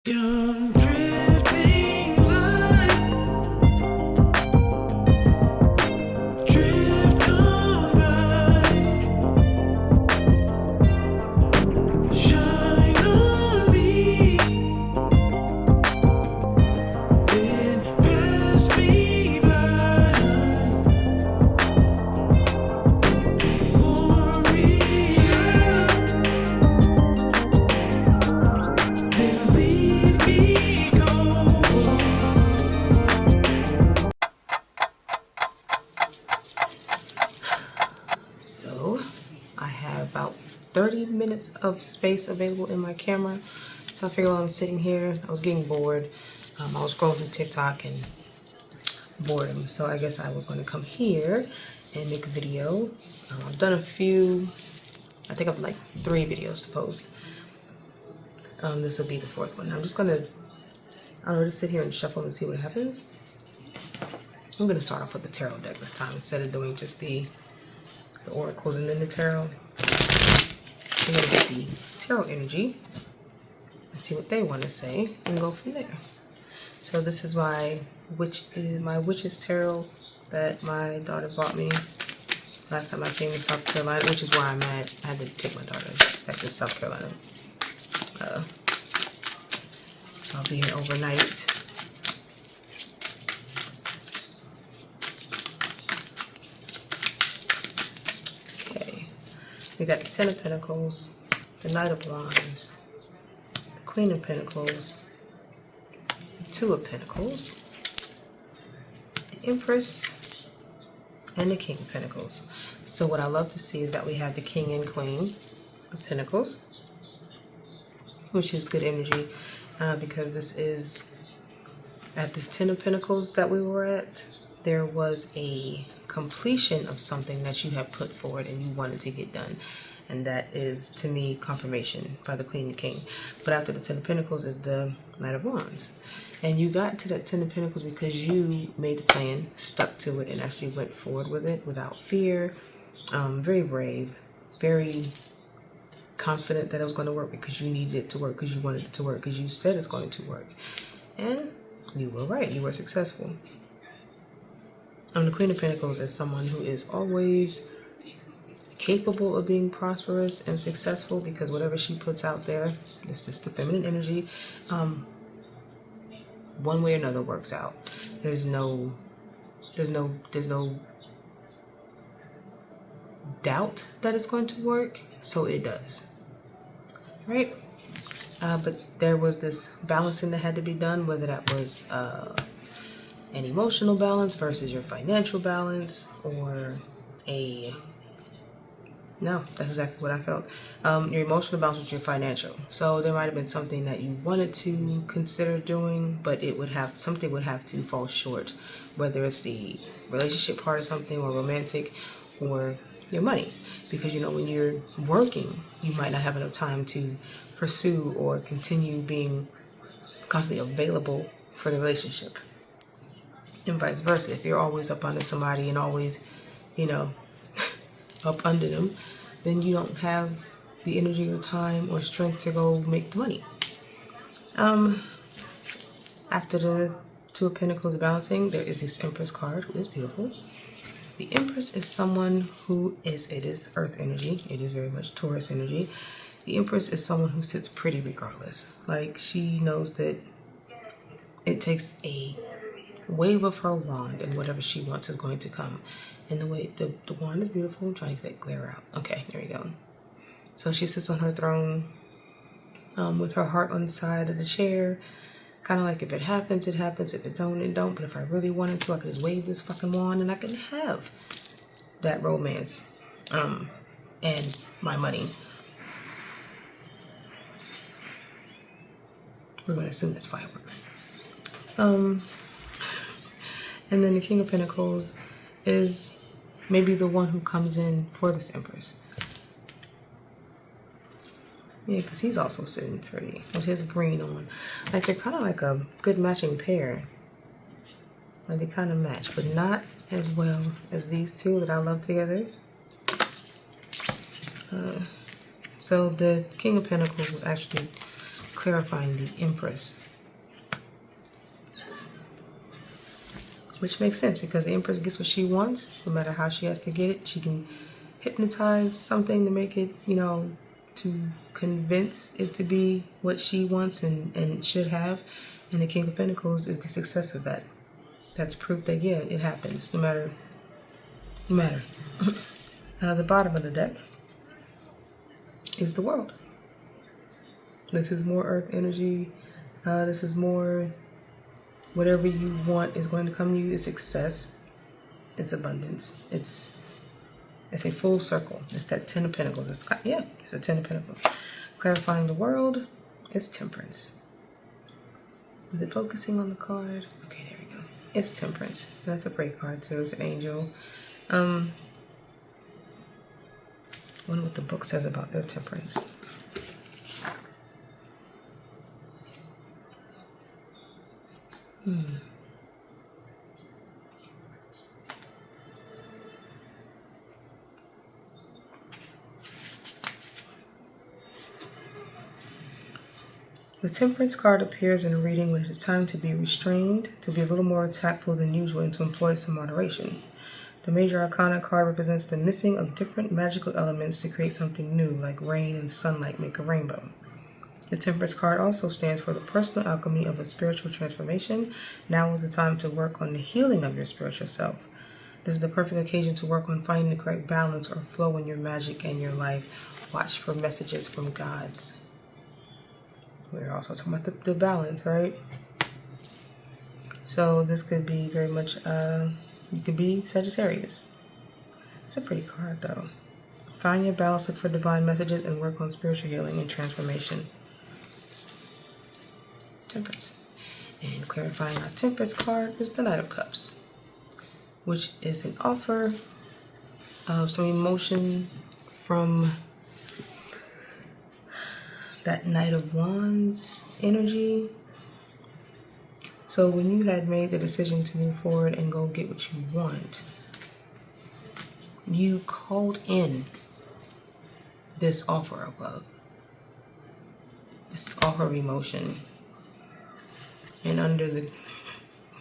Young drifting line, drift on by, shine on me, then pass me by, pour me out, then leave me go. So I have about 30 minutes of space available in my camera. So I figured while I'm sitting here, I was getting bored. I was scrolling through TikTok and boredom. So I guess I was going to come here and make a video. I've done a few, I think I've like 3 videos to post. This will be the 4th one. I'm just going to, just sit here and shuffle and see what happens. I'm going to start off with the tarot deck this time instead of doing just the oracles and then the tarot. I'm going to get the tarot energy and see what they want to say and go from there. So this is my witch's tarot that my daughter bought me last time I came to South Carolina, which is where I'm at. I had to take my daughter back to South Carolina. So I'll be here overnight. Okay, we got the 10 of Pentacles, the Knight of Wands, the Queen of Pentacles, the 2 of Pentacles, the Empress, and the King of Pentacles. So what I love to see is that we have the King and Queen of Pentacles, which is good energy because this is, at this 10 of Pentacles that we were at, there was a completion of something that you have put forward and you wanted to get done. And that is, to me, confirmation by the Queen and King. But after the 10 of Pentacles is the Knight of Wands. And you got to that 10 of Pentacles because you made the plan, stuck to it, and actually went forward with it without fear. Very brave, very confident that it was going to work because you needed it to work, because you wanted it to work, because you said it's going to work. And you were right. You were successful. The Queen of Pentacles is someone who is always capable of being prosperous and successful because whatever she puts out there, it's just the feminine energy, one way or another works out. There's no doubt that it's going to work, so it does. Right? But there was this balancing that had to be done, whether that was an emotional balance versus your financial balance, or no, that's exactly what I felt. Your emotional balance with your financial. So there might have been something that you wanted to consider doing, but something would have to fall short, whether it's the relationship part of something, or romantic, or your money. Because when you're working, you might not have enough time to pursue or continue being constantly available for the relationship. And vice versa. If you're always up under somebody and always, up under them, then you don't have the energy or time or strength to go make the money. After the 2 of Pentacles balancing, there is this Empress card, who is beautiful. The Empress is someone who it is earth energy. It is very much Taurus energy. The Empress is someone who sits pretty regardless. Like, she knows that it takes a wave of her wand and whatever she wants is going to come. And the way the wand is beautiful. I'm trying to get that glare out. Okay, there we go. So she sits on her throne with her heart on the side of the chair. Kind of like, if it happens, it happens. If it don't, it don't. But if I really wanted to, I could just wave this fucking wand and I can have that romance and my money. We're going to assume that's fireworks. And then the King of Pentacles is maybe the one who comes in for this Empress. Yeah, because he's also sitting pretty with his green on. Like, they're kind of like a good matching pair. Like, they kind of match, but not as well as these two that I love together. So the King of Pentacles was actually clarifying the Empress. Which makes sense because the Empress gets what she wants, no matter how she has to get it. She can hypnotize something to make it, you know, to convince it to be what she wants and should have. And the King of Pentacles is the success of that. That's proof that, yeah, it happens, no matter. The bottom of the deck is the World. This is more earth energy. This is more whatever you want is going to come to you. It's success. It's abundance. It's a full circle. It's that Ten of Pentacles. It's a Ten of Pentacles. Clarifying the World is Temperance. Is it focusing on the card? Okay, there we go. It's Temperance. That's a great card too. It's an angel. I wonder what the book says about their temperance. The Temperance card appears in a reading when it is time to be restrained, to be a little more tactful than usual, and to employ some moderation. The Major Arcana card represents the missing of different magical elements to create something new, like rain and sunlight make a rainbow. The Temperance card also stands for the personal alchemy of a spiritual transformation. Now is the time to work on the healing of your spiritual self. This is the perfect occasion to work on finding the correct balance or flow in your magic and your life. Watch for messages from gods. We're also talking about the balance, right? So this could be very much, you could be Sagittarius. It's a pretty card though. Find your balance, look for divine messages, and work on spiritual healing and transformation. Temperance. And clarifying our Temperance card is the Knight of Cups, which is an offer of some emotion from that Knight of Wands energy. So when you had made the decision to move forward and go get what you want, you called in this offer of love, this offer of emotion. And under the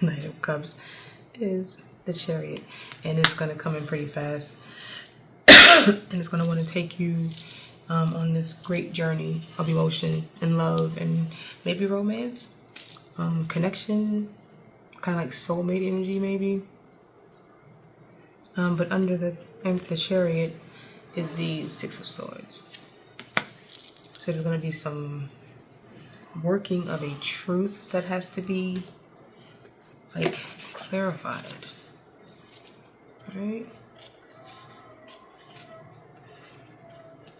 Knight of Cups is the Chariot. And it's going to come in pretty fast. And it's going to want to take you on this great journey of emotion and love and maybe romance, connection, kind of like soulmate energy maybe. But under the Chariot is the Six of Swords. So there's going to be some working of a truth that has to be like clarified, right?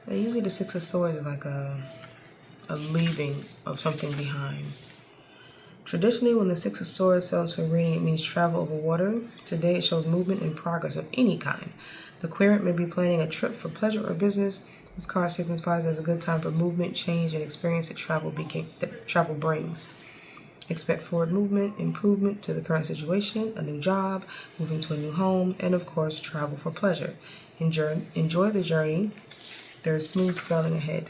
Usually the Six of Swords is like a leaving of something behind. Traditionally, when the Six of Swords sells for reading, it means travel over water. Today, it shows movement and progress of any kind. The querent may be planning a trip for pleasure or business. This card signifies as a good time for movement, change, and experience that travel brings. Expect forward movement, improvement to the current situation, a new job, moving to a new home, and of course, travel for pleasure. Enjoy the journey. There is smooth sailing ahead.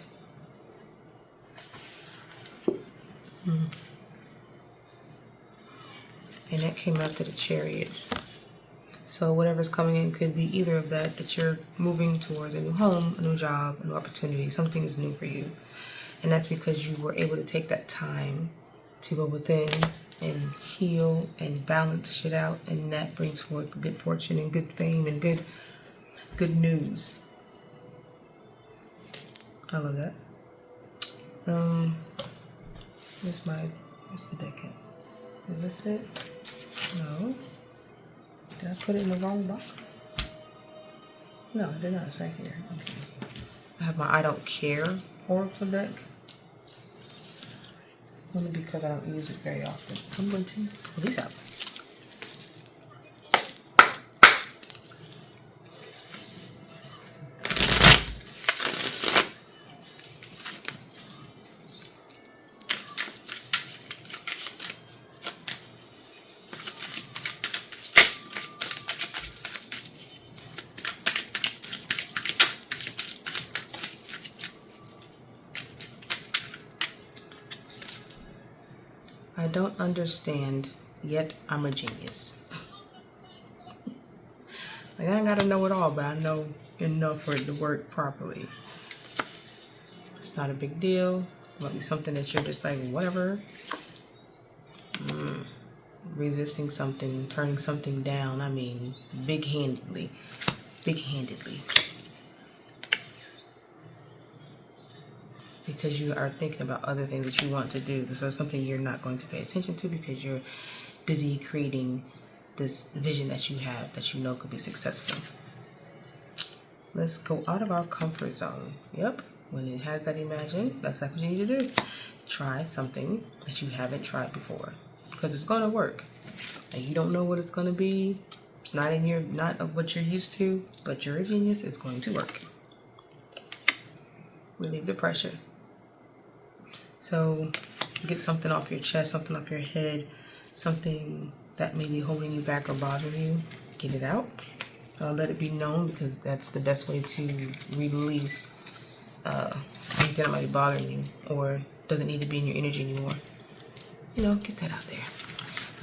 And that came after the Chariot. So whatever's coming in could be either of that you're moving towards a new home, a new job, a new opportunity. Something is new for you. And that's because you were able to take that time to go within and heal and balance shit out. And that brings forth good fortune and good fame and good news. I love that. Where's the deck at? Is this it? No. Did I put it in the wrong box? No, I did not. It's right here. Okay. I have my I Don't Care Oracle deck. Only because I don't use it very often. So I'm going to pull these out. I don't understand, yet I'm a genius. Like, I ain't gotta know it all, but I know enough for it to work properly. It's not a big deal. It might be something that you're just like, whatever. Resisting something, turning something down. I mean, big-handedly. Because you are thinking about other things that you want to do. So something you're not going to pay attention to because you're busy creating this vision that you have that you know could be successful. Let's go out of our comfort zone. Yep. When it has that imagine, that's like what you need to do. Try something that you haven't tried before. Because it's going to work. And you don't know what it's going to be. It's not of what you're used to, but you're a genius. It's going to work. Relieve the pressure. So get something off your chest, something off your head, something that may be holding you back or bothering you. Get it out. Let it be known, because that's the best way to release anything that might be bothering you or doesn't need to be in your energy anymore. You know, get that out there.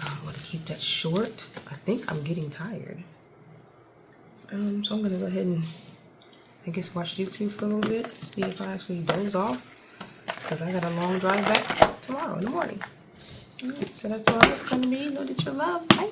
I'm going to keep that short. I think I'm getting tired. So I'm going to go ahead and, I guess, watch YouTube for a little bit. See if I actually doze off. Because I got a long drive back tomorrow in the morning. Alright, so that's all it's going to be. Know that you're loved. Bye.